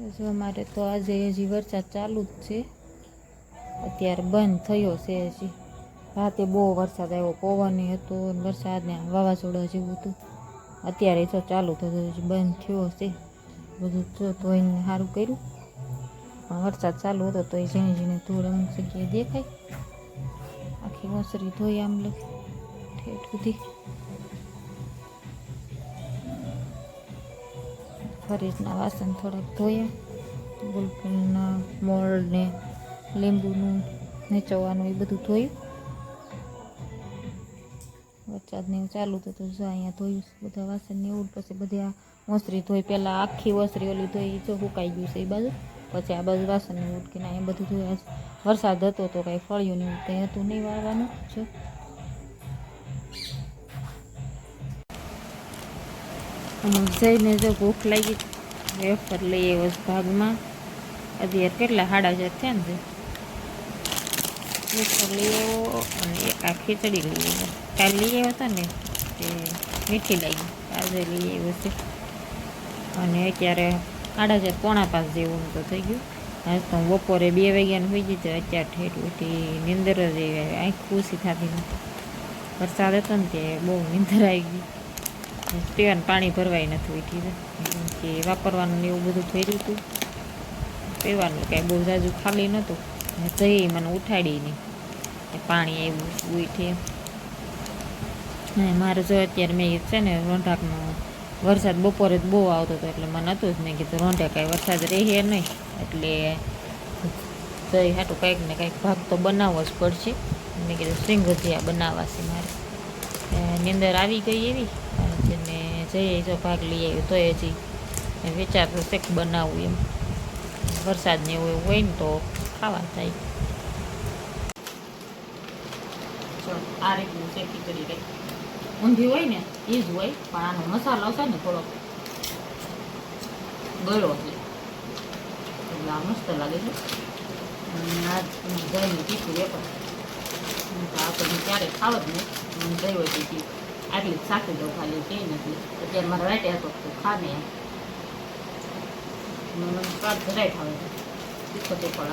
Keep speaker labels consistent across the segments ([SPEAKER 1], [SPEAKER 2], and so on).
[SPEAKER 1] જો અમારે તો આજે હજી વરસાદ ચાલુ જ છે, અત્યારે બંધ થયો છે. હજી રાતે બહુ વરસાદ આવ્યો, પવન હતો, વરસાદ ને વાવાઝોડા જેવું હતું. અત્યારે તો ચાલુ થયો, હજી બંધ થયો છે. બધું ધોઈને સારું કર્યું, પણ વરસાદ ચાલુ હતો તો એ ઝીણી ઝીણી ધૂળ અમુક જગ્યાએ દેખાય. આખી ઓસરી ધોઈ આમ ઠેઠ સુધી. ફરીજના વાસણ થોડાક ધોયા, ગુલકંદના મોળ ને લીંબુનું નીચોવાનું એ બધું ધોયું. વરસાદ ને એવું ચાલુ તો અહીંયા ધોયું બધા વાસણ ને એવું. પછી બધી આ ઓસરી ધોઈ, પહેલાં આખી ઓસરી ઓલી ધોઈ, જો સુકાઈ ગયું છે એ બાજુ. પછી આ બાજુ વાસણ ને ઉટકીને અહીંયા બધું ધોયા. વરસાદ હતો તો કાંઈ ફળ્યું નહીં, કંઈ હતું નહીં વાળવાનું. જો જઈને જો ભૂખ લાગી, વેફર લઈ આવ્યો ભાગમાં. અત્યારે કેટલા 4:30 થયા ને? વેફર લઈ આવ્યો અને એક આ ખીચડી લઈ આવ્યો. કાલે લઈ આવ્યો હતો ને તે મીઠી લાગી, આજે લઈ આવ્યો છે. અને અત્યારે 4:30 પોણા 5 જેવું તો થઈ ગયું. આજ તો બપોરે 2 વાગ્યાનું હોઈ ગયું. અત્યારે ઠેઠ ઉઠી નીંદર જ આવી, આંખ ખુશી થતી નથી. વરસાદ હતો ને તે બહુ નીંદર આવી ગઈ. પીવાનું પાણી ભરવાય નથી ઉઠી, કે વાપરવાનું એવું બધું થઈ રહ્યું હતું. પીવાનું કાંઈ બહુ જાજુ ખાલી નહોતું. જઈ મને ઉઠાડી નહીં, પાણી આવ્યું ઉઠી. મારે જો અત્યારે મેં છે ને રોંઢાકનો વરસાદ બપોરે જ બહુ આવતો હતો, એટલે મને હતું જ. મેં કીધું રોંઢા કાંઈ વરસાદ રહે નહીં, એટલે જઈ હાટું કંઈક ને કંઈક ભાગ તો બનાવવો જ પડશે. મેં કીધું સિંગ ભજીયા બનાવવા છે મારે. નીંદર આવી ગઈ એવી, જેને જઈએ જો ભાગ લઈ આવ્યો તો હજી વિચાર તો શેક બનાવવું એમ. વરસાદ ને એવું હોય ને તો ખાવા થાય. આ રીતનું છે ખીચડી, કંઈક ઊંધી હોય ને એ જ હોય, પણ આનો મસાલો છે ને થોડોક ગળો છે, એટલે આ મસ્ત લાગે છે. અને આ દહીંનું તીખું વેપાર આપણે ક્યારે ખાવ જ નહીં. દહીં હોય તીખી આટલી જ સાકી દઉં, ખાલી કંઈ નથી. અત્યારે મારા રાઈટે હતો તો ખાને સ્વાદ જરાય ખાવે છે, તીખો તે પણ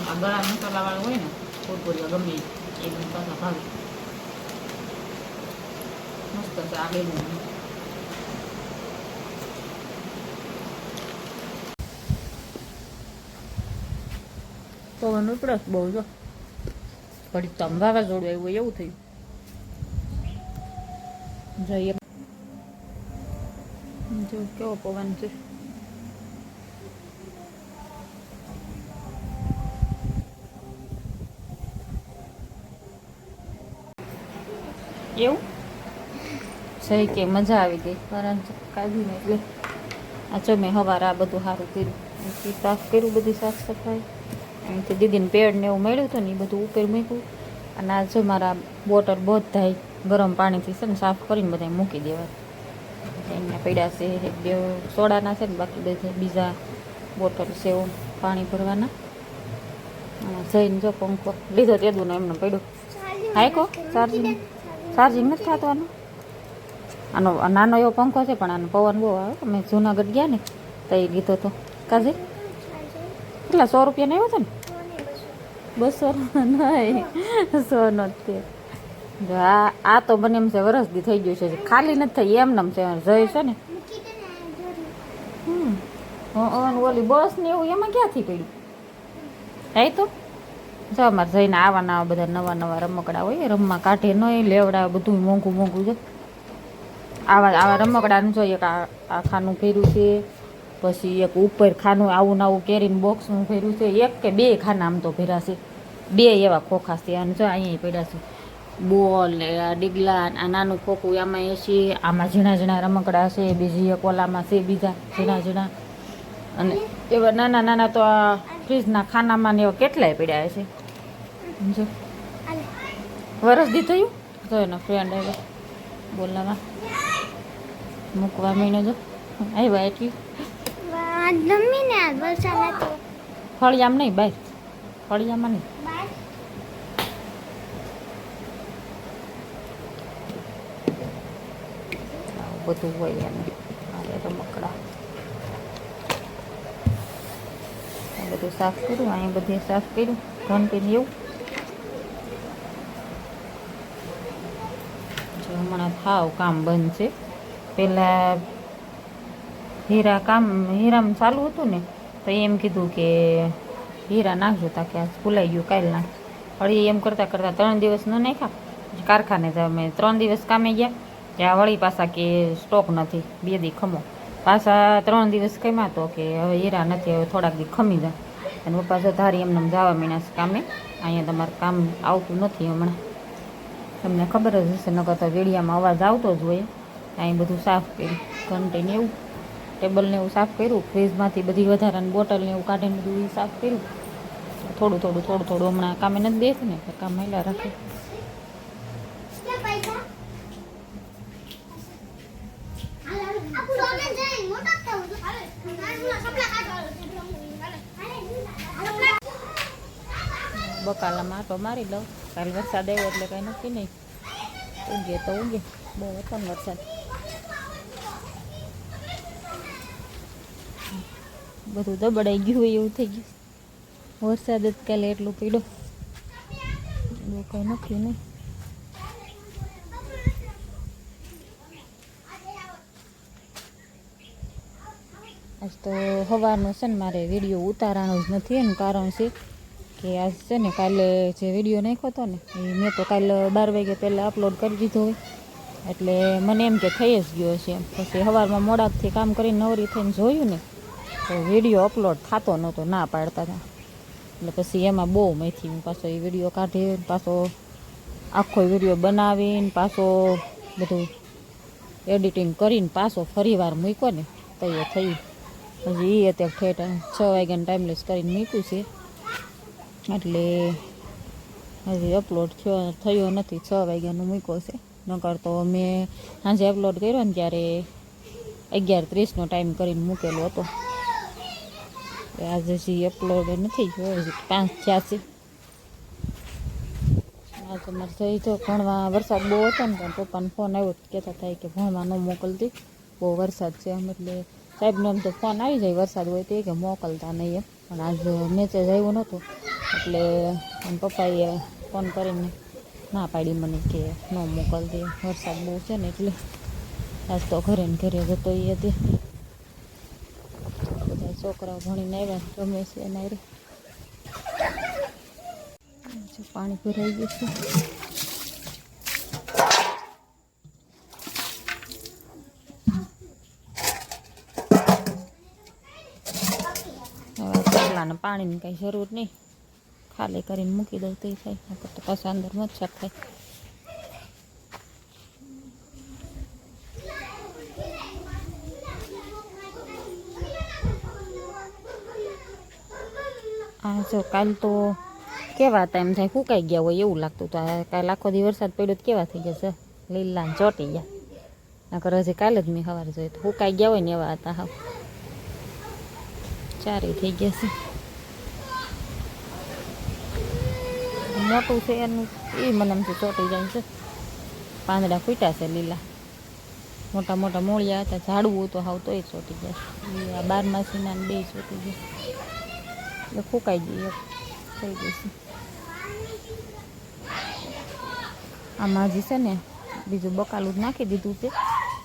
[SPEAKER 1] આ ગળા મસાલાવાળું હોય ને કુરકુરિયા ગમે એ મને પાછા ભાવે. મસ્ત છે આ બેનું. પવન ઉપડે બહુ, જો ઘડીક તો આમ વાવાઝોડું આવ્યું એવું થયું. જોઈએ જો કેવો પવન છે. એવું સહી કે મજા આવી ગઈ કારણ કાઢી ને. એટલે આ જો મેં સવારે આ બધું સારું કર્યું, સાફ કર્યું, બધી સાફ સફાઈ. અહીંથી દીદીને પેડ ને એવું મળ્યું હતું ને એ બધું ઉપર મૂક્યું. અને આ જો મારા બોટલ બધા ગરમ પાણીથી છે ને સાફ કરીને બધા મૂકી દેવા. એમને પડ્યા છે 1-2 સોડાના છે ને, બાકી બધા બીજા બોટલ છે એવું પાણી ભરવાના. જઈને જો પંખો લીધો તેદું ને એમને પડ્યું. હાઈકો ચાર્જિંગ નથી થતું આનો નાનો એવો પંખો છે, પણ આનો પવન બહુ આવે. અમે જુનાગઢ ગયા ને તો એ લીધો હતો. કાજે કેટલા 100 રૂપિયાનો આવ્યો હતો ને? 200 નહીં, 100 નો જ છે. આ તો બને એમ છે વરસદી થઈ ગયું છે, ખાલી નથી થઈ એમ નમ છે. જઈ છે ને ઓલી બસ ને એવું એમાં ક્યાંથી પડ્યું? હે તો જો અમારે જઈને આવા બધા નવા રમકડા હોય, રમવા કાઢે નહીં, લેવડા બધું મોંઘું મોંઘું છે. આવા રમકડાનું જોઈએ કે આ ખાનું ભર્યું છે, પછી એક ઉપર ખાનું આવું નવું કેરીનું બોક્સનું ભર્યું છે. 1 કે 2 ખાના આમ તો ભર્યા છે, 2 એવા ખોખા છે. અને જો અહીંયા પડ્યા છે બોલ ને આ ડીગલા, આ નાનું ખોખું આમાં છે. આમાં ઝીણા રમકડા છે. બીજી એક ઓલામાં છે બીજા ઝીણા. અને એવા નાના તો આ ફ્રીજના ખાનામાં ને એવા કેટલાય પડ્યા છે. જો વરસદી થયું તો એનો ફ્રેન્ડ આવ્યો બોલાવા, મૂકવા મહિનો જો આવ્યા. એટલી ફળિયામ નહીં, બહાર ફળિયામાં નહીં. બધું હોય એને રમકડા. બધું સાફ કર્યું, અહીંયા બધે સાફ કર્યું ઘંટીને એવું. જો હમણાં થાવ કામ બંધ છે. પહેલાં હીરામાં ચાલુ હતું ને તો એમ કીધું કે હીરા નાખજો તાકે આજ ભૂલાઈ ગયું કાલે નાખ. વળી એમ કરતાં 3 દિવસ ન નાખ્યા. કારખાને જ અમે 3 દિવસ કામે ગયા ત્યાં વળી પાછા કે સ્ટોક નથી, 2 દી ખમો. પાછા 3 દિવસ કમ્યા તો કે હવે હીરા નથી, હવે થોડાક દી ખમી જાય. અને પપ્પા જો ધારી એમને જવા મીણા છે કામે. અહીંયા તમારે કામ આવતું નથી હમણાં, તમને ખબર જ હશે, નકર તો વેડિયામાં અવાજ આવતો જ હોય. અહીં બધું સાફ કર્યું, ઘંટીને એવું, ટેબલને એવું સાફ કર્યું, ફ્રીજમાંથી બધી વધારાની બોટલને એવું કાઢીને બધું સાફ કર્યું. થોડું હમણાં કામે નથી દેતું ને એટલે કામ મેલા રાખે. બકાલામાં આટો મારી દઉં, કાલે વરસાદ આવ્યો એટલે કંઈ નક્કી નહીં, ઉગે તો ઉગે, બહુ હતો ને વરસાદ. બધું દબડાઈ ગયું હોય એવું થઈ ગયું, વરસાદ જ કાલે એટલું પીડો, એવું કંઈ નક્કી નહીં. આજ તો સવારનો છે ને મારે વિડીયો ઉતારવાનો જ નથી. એનું કારણ છે કે આજ છે ને કાલે જે વિડીયો નાખ્યો હતો ને એ મેં તો કાલે 12 વાગ્યા પહેલાં અપલોડ કરી દીધો હોય, એટલે મને એમ કે થઈ જ ગયો છે. પછી સવારમાં મોડાથી કામ કરીને નવરી થઈને જોયું ને તો વિડીયો અપલોડ થતો નહોતો, ના પાડતા હતા. એટલે પછી એમાં બહુ મેથી હું પાછો એ વિડીયો કાઢી, પાછો આખો વિડીયો બનાવીને પાછો બધું એડિટિંગ કરીને પાછો ફરીવાર મૂક્યો ને તો એ થયું. હજી એ અત્યારે ઠેઠ 6 વાગ્યાનો ટાઈમલેસ કરીને મૂક્યું છે, એટલે હજી અપલોડ થયો નથી. 6 વાગ્યાનો મૂક્યો છે, નકર તો મેં સાંજે અપલોડ કર્યો ને ત્યારે 11:30નો ટાઈમ કરીને મૂકેલો હતો. આજે હજી અપલોડ નથી થયો, હજી 5 થયા છે. આજે મારે જઈ તો ભણવા, વરસાદ બહુ હતો ને પણ પપ્પાનો ફોન આવ્યો, કહેતા થાય કે ભણવા ન મોકલતી, બહુ વરસાદ છે આમ. એટલે સાહેબનો આમ તો ફોન આવી જાય વરસાદ હોય તો કે મોકલતા નહીં એમ, પણ આજે મેસેજ આવ્યો નહોતો એટલે પપ્પાએ ફોન કરીને ના પાડી મને કે ન મોકલતી, વરસાદ બહુ છે ને એટલે. આજ તો ઘરે ને ઘરે જતો એ હતી. બધા છોકરાઓ ભણીને આવ્યા, ગમે છે એના રે. પાણી ભરાઈ ગયું છે. હવે પાણીની કાંઈ જરૂર નહીં, ખાલી કરીને મૂકી દઉં તો થાય, નકર તો પાછા અંદર મચ્છર થાય. હા જો કાલ તો કેવા હતા એમ થાય ફૂંકાઈ ગયા હોય એવું લાગતું હતું. કાલે આખો દી વરસાદ પડ્યો તો કેવા થઈ ગયા છે, લીલા ને ચોટી ગયા. નકર હજી કાલે જ મેં સવારે જોઈ તો ફૂંકાઈ ગયા હોય ને એવા હતા. હા ચારે થઈ ગયા છે. મોટું છે એનું એ મને એમથી ચોટી જાય છે. પાંદડા ફૂટ્યા છે લીલા, મોટા મોટા મૂળિયા હતા, ઝાડવું તો હાવ તોય ચોટી જાય. આ 12માસીના 2 ચોટી ગયા એટલે ફૂંકાઈ ગઈ થઈ ગઈ છે. આમાં હજી છે ને બીજું બકાલું જ નાખી દીધું છે,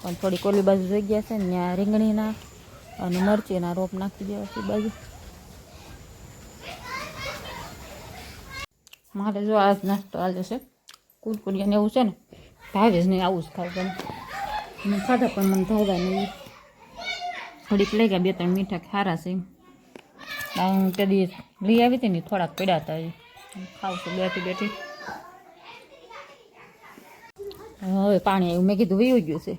[SPEAKER 1] પણ થોડી કોલી બાજુ જગ્યા છે ને ત્યાં રીંગણીના અને મરચીના રોપ નાખી દેવા છે બાજુ. મારે જો આજ નાસ્તો આજે છે કુરકુરિયાને એવું છે ને ભાવે જ નહીં, આવું જ ખાવ ગમે. મેં ખાધા પણ મને ભાવ્યા નહીં. થોડીક લઈ ગયા, 2-3 મીઠા ખારા છે એમ. હું તે દી લઈ આવી હતી ને થોડાક પડ્યા હતા, એ ખાવ છું બેઠી. હવે પાણી આવ્યું, મેં કીધું વયું ગયું છે.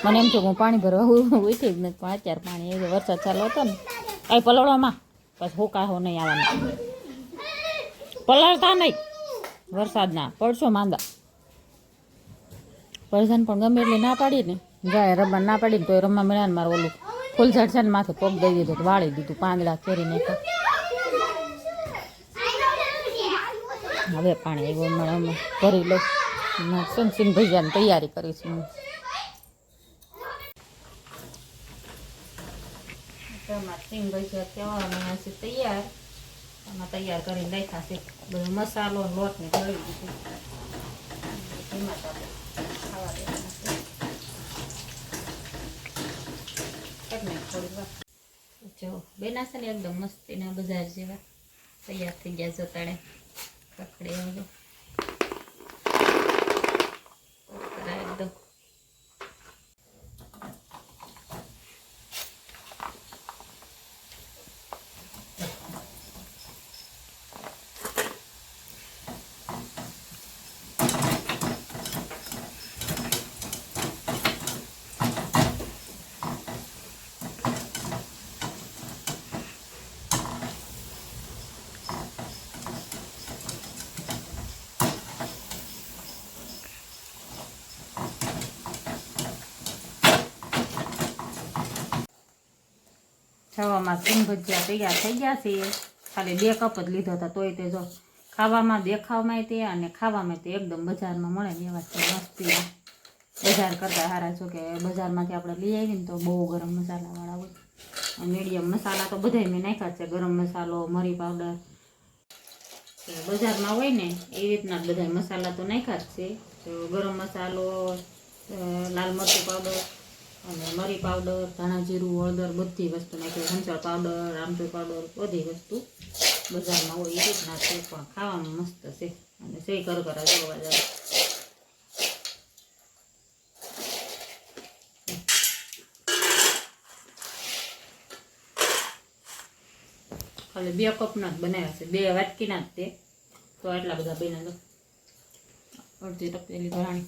[SPEAKER 1] મને એમ છે કે હું પાણી ભરવા ઉઠી જ નથી, પણ અત્યારે પાણી આવ્યું. વરસાદ ચાલુ હતો ને કાંઈ પલળવામાં પછી હોકાહો નહીં આવવાના, પલળતા નહીં વરસાદના, પડશો માંદા. પડશાને પણ ગમે એટલે ના પાડી ને જાય રમવા, ના પાડી ને તો એ રમવા મળ્યા ને મારે ઓલું ફૂલઝાડ છે ને માથે પગ દઈ દીધો, વાળી દીધું, પાંદડા કેરી નાખ્યા. હવે પાણી આવ્યું હમણાં ભરી લઉં. સિંગ ભજીયાની તૈયારી કરીશું. એમાં સિંગ ભજીયા કહેવાના છે તૈયાર. એમાં તૈયાર કરીને રાખ્યા છે બધો મસાલો લોટ ને ભરી દીધું. એમાં તો ખાવા દેવાના છે. થોડી વાર જો બેના છે ને એકદમ મસ્તીના બજાર જેવા તૈયાર થઈ ગયા જતાડે કકડે હવે એકદમ ખાવામાં સિંગ ભજીયા તૈયાર થઈ ગયા છે. ખાલી 2 કપ જ લીધો હતા તોય તે જો ખાવામાં દેખાવમાં તે અને ખાવામાં તે એકદમ બજારમાં મળે ને એવા છે મસ્તી. બજાર કરતાં સારા છો કે બજારમાંથી આપણે લઈ આવીએ ને તો બહુ ગરમ મસાલાવાળા હોય. મીડિયમ મસાલા તો બધાય મેં નાખ્યા છે. ગરમ મસાલો, મરી પાવડર બજારમાં હોય ને એ રીતના બધા મસાલા તો નાખ્યા જ છે. તો ગરમ મસાલો, લાલ મરચું પાવડર અને મરી પાવડર, ધાણા જીરું, હળદર બધી વસ્તુ નાખી. સંચળ પાવડર, આમચૂર પાવડર બધી વસ્તુ બજારમાં હોય એ રીતના છે. પણ ખાવામાં મસ્ત છે અને સે કરકરા જોવા જાય. ખાલી 2 કપના જ બનાવ્યા છે. 2 વાટકીના જ તે તો એટલા બધા બન્યા. અડધી તપેલી ભરાણી